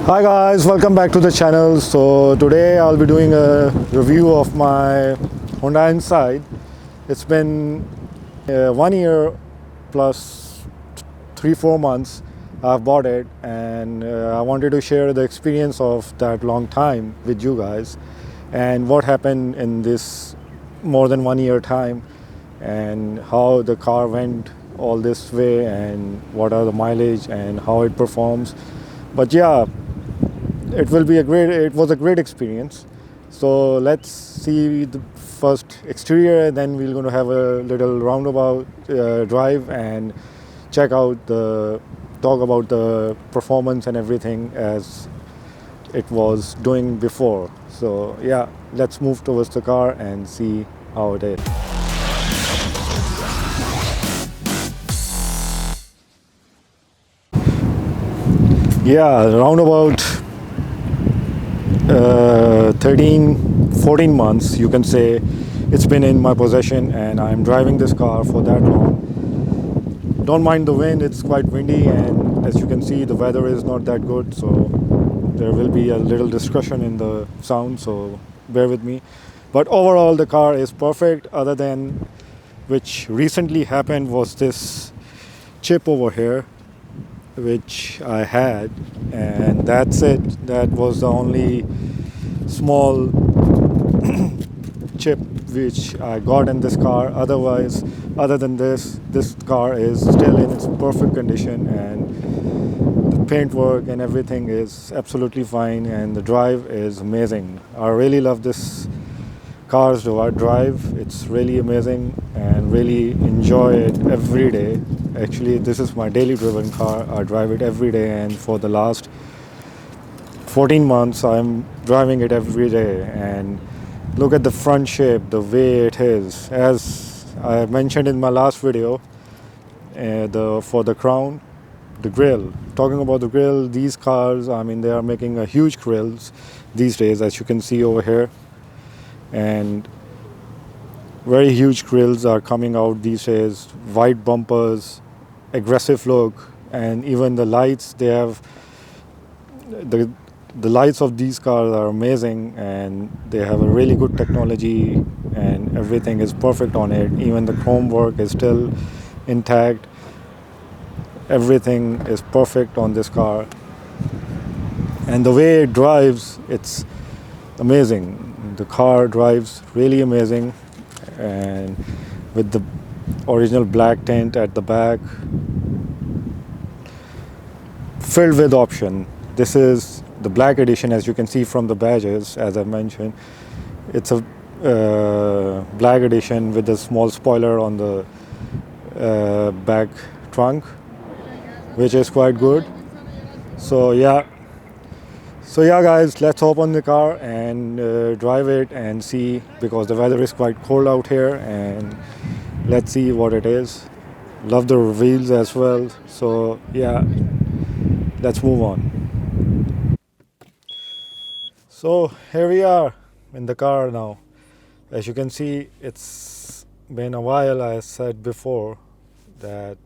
Hi guys, welcome back to the channel. So today I'll be doing a review of my Honda Insight. It's been 1 year plus 3-4 months I've bought it, and I wanted to share the experience of that long time with you guys and what happened in this more than 1 year time and how the car went all this way and what are the mileage and how it performs. But yeah, it was a great experience. So let's see the first exterior, then we're going to have a little roundabout drive and check out the talk about the performance and everything as it was doing before. So yeah, let's move towards the car and see how it is. Yeah, around about 14 months, you can say, it's been in my possession, and I'm driving this car for that long. Don't mind the wind, it's quite windy, and as you can see, the weather is not that good, so there will be a little discussion in the sound, so bear with me. But overall, the car is perfect, other than which recently happened was this chip over here which I had, and that's it. That was the only small chip which I got in this car. Otherwise, other than this car is still in its perfect condition, and the paintwork and everything is absolutely fine, and the drive is amazing. I really love this car's drive. It's really amazing and really enjoy it every day. Actually, this is my daily driven car. I drive it every day, and for the last 14 months I'm driving it every day. And look at the front shape, the way it is. As I mentioned in my last video, for the crown, the grill. Talking about the grill, these cars, I mean, they are making a huge grills these days, as you can see over here. And very huge grills are coming out these days, wide bumpers, aggressive look, and even the lights. They have the lights of these cars are amazing, and they have a really good technology, and everything is perfect on it. Even the chrome work is still intact. Everything is perfect on this car, and the way it drives, it's amazing. The car drives really amazing, and with the original black tint at the back, filled with option. This is the black edition, as you can see from the badges. As I mentioned, it's a black edition with a small spoiler on the back trunk, which is quite good. So yeah, guys, let's hop on the car and drive it and see, because the weather is quite cold out here, and let's see what it is. Love the reveals as well. So yeah, let's move on. So here we are in the car now. As you can see, it's been a while. I said before that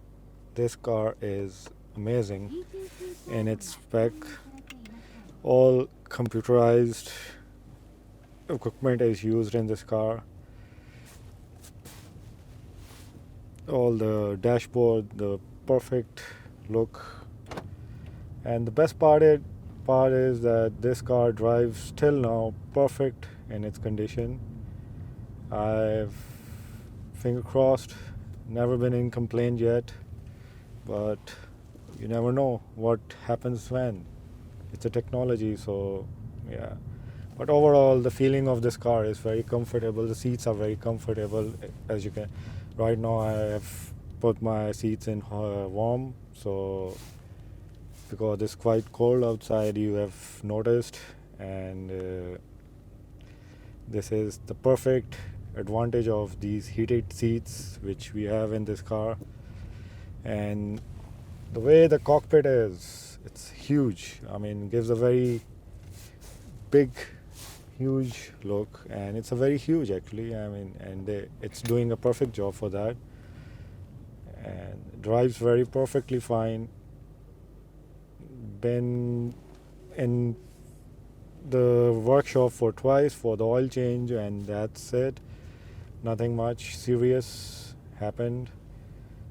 this car is amazing in its spec. All computerized equipment is used in this car. All the dashboard, the perfect look, and the best part is that this car drives till now perfect in its condition. I've, finger crossed, never been in complaint yet, but you never know what happens when. It's a technology, so yeah. But overall, the feeling of this car is very comfortable. The seats are very comfortable. As you can, right now I have put my seats in warm, so because it's quite cold outside, you have noticed, and this is the perfect advantage of these heated seats which we have in this car. And the way the cockpit is, it's huge. I mean, gives a very big, huge look, and it's a very huge actually. I mean, and it's doing a perfect job for that, and drives very perfectly fine. Been in the workshop for twice for the oil change, and that's it. Nothing much serious happened,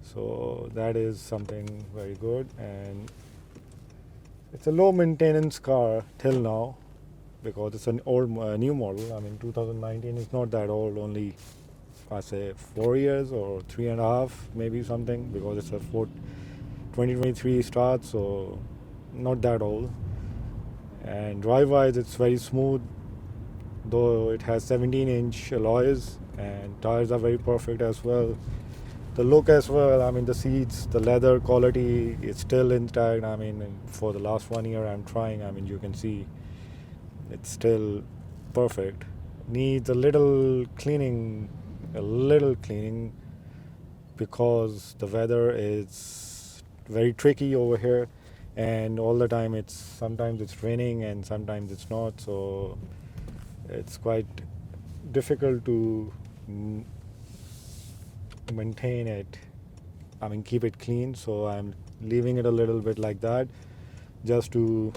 so that is something very good. And it's a low maintenance car till now because it's an old new model. I mean 2019 is not that old, only I say 4 years or 3.5 maybe something, because it's a 2023 start, so not that old. And drive wise it's very smooth, though it has 17-inch alloys and tires are very perfect as well. The look as well, I mean the seats, the leather quality is still intact. I mean for the last 1 year I'm trying, I mean you can see it's still perfect. Needs a little cleaning, because the weather is very tricky over here, and all the time sometimes it's raining and sometimes it's not, so it's quite difficult to maintain it. I mean keep it clean, so I'm leaving it a little bit like that, just to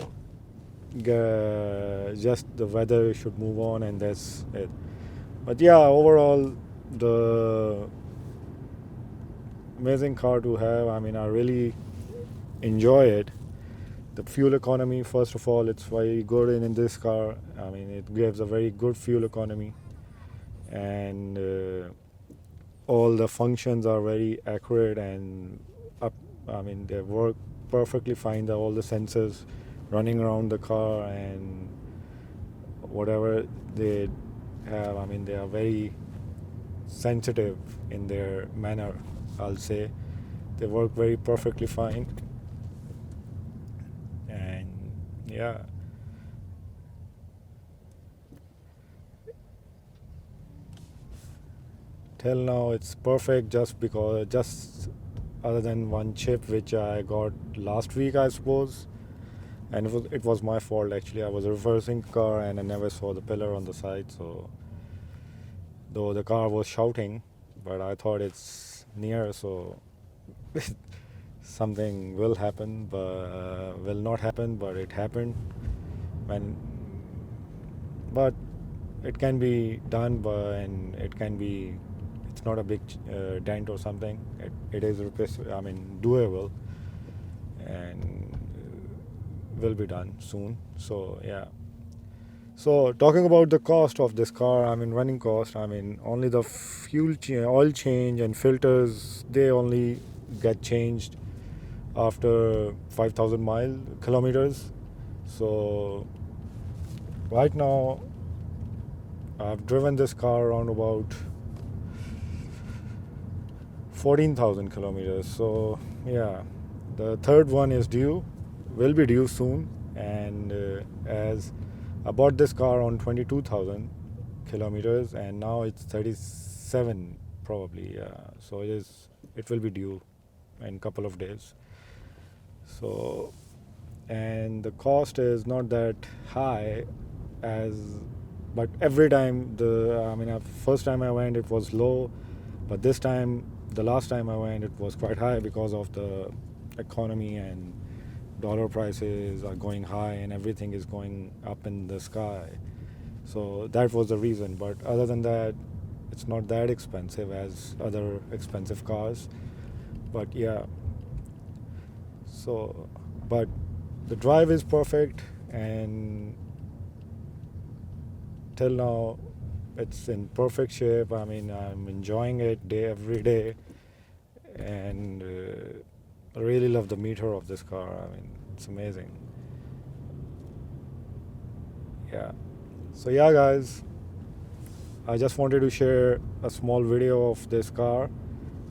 just the weather should move on, and that's it. But yeah, overall the amazing car to have. I mean I really enjoy it. The fuel economy, first of all, it's very good in this car. I mean it gives a very good fuel economy, and all the functions are very accurate and up. I mean they work perfectly fine. All the sensors running around the car and whatever they have, I mean they are very sensitive in their manner, I'll say. They work very perfectly fine, and yeah, till now it's perfect, just other than one chip which I got last week I suppose, and it was my fault actually. I was reversing car and I never saw the pillar on the side, so though the car was shouting, but I thought it's near, so something will happen, but will not happen, but it happened. When, but it can be done, and it can be. It's not a big dent or something. It is I mean doable, and will be done soon. So yeah. So talking about the cost of this car, I mean running cost, I mean only the oil change and filters, they only get changed after 5,000 kilometers. So right now I've driven this car around about 14,000 kilometers. So yeah, the third one will be due soon, and as I bought this car on 22,000 kilometers, and now it's 37 probably. So it will be due in a couple of days. So, and the cost is not that high as, but every time first time I went it was low, but the last time I went it was quite high because of the economy, and dollar prices are going high and everything is going up in the sky. So that was the reason. But other than that, it's not that expensive as other expensive cars. But yeah, so, but the drive is perfect, and till now it's in perfect shape. I mean I'm enjoying it every day, and I really love the meter of this car. I mean it's amazing. Yeah. So yeah guys, I just wanted to share a small video of this car.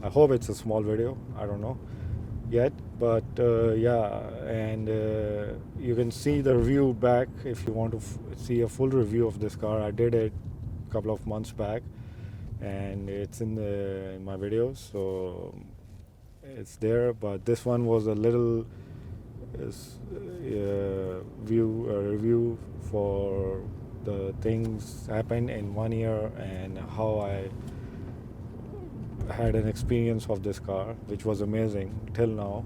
I hope it's a small video, I don't know yet, but yeah, and you can see the review back if you want to see a full review of this car. I did it a couple of months back, and it's in my videos, so it's there. But this one was a little review for the things happened in 1 year, and how I had an experience of this car, which was amazing till now.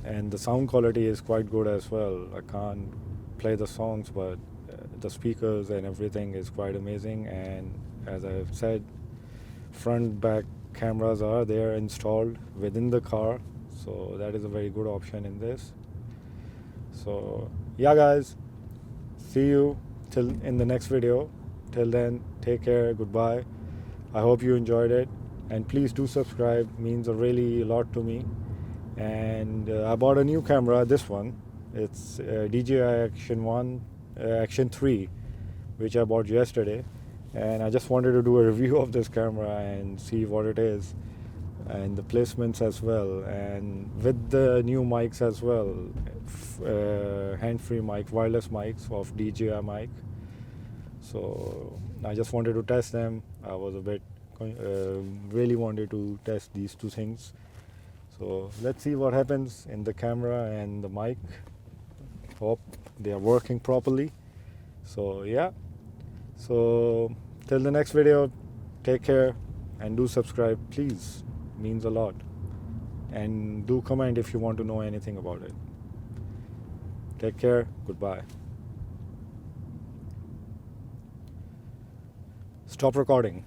and the sound quality is quite good as well. I can't play the songs, but the speakers and everything is quite amazing. And as I've said, front back cameras are there installed within the car, so that is a very good option in this. So yeah guys, see you till in the next video. Till then, take care, goodbye. I hope you enjoyed it, and please do subscribe, means a really lot to me. And I bought a new camera, this one. It's DJI Action 3, which I bought yesterday, and I just wanted to do a review of this camera and see what it is, and the placements as well, and with the new mics as well, hand-free mic, wireless mics of DJI mic. So I just wanted to test them. I was a bit really wanted to test these two things. So let's see what happens in the camera and the mic. Hope they are working properly. So yeah, so till the next video, take care and do subscribe, please, means a lot. And do comment if you want to know anything about it. Take care, goodbye. Stop recording.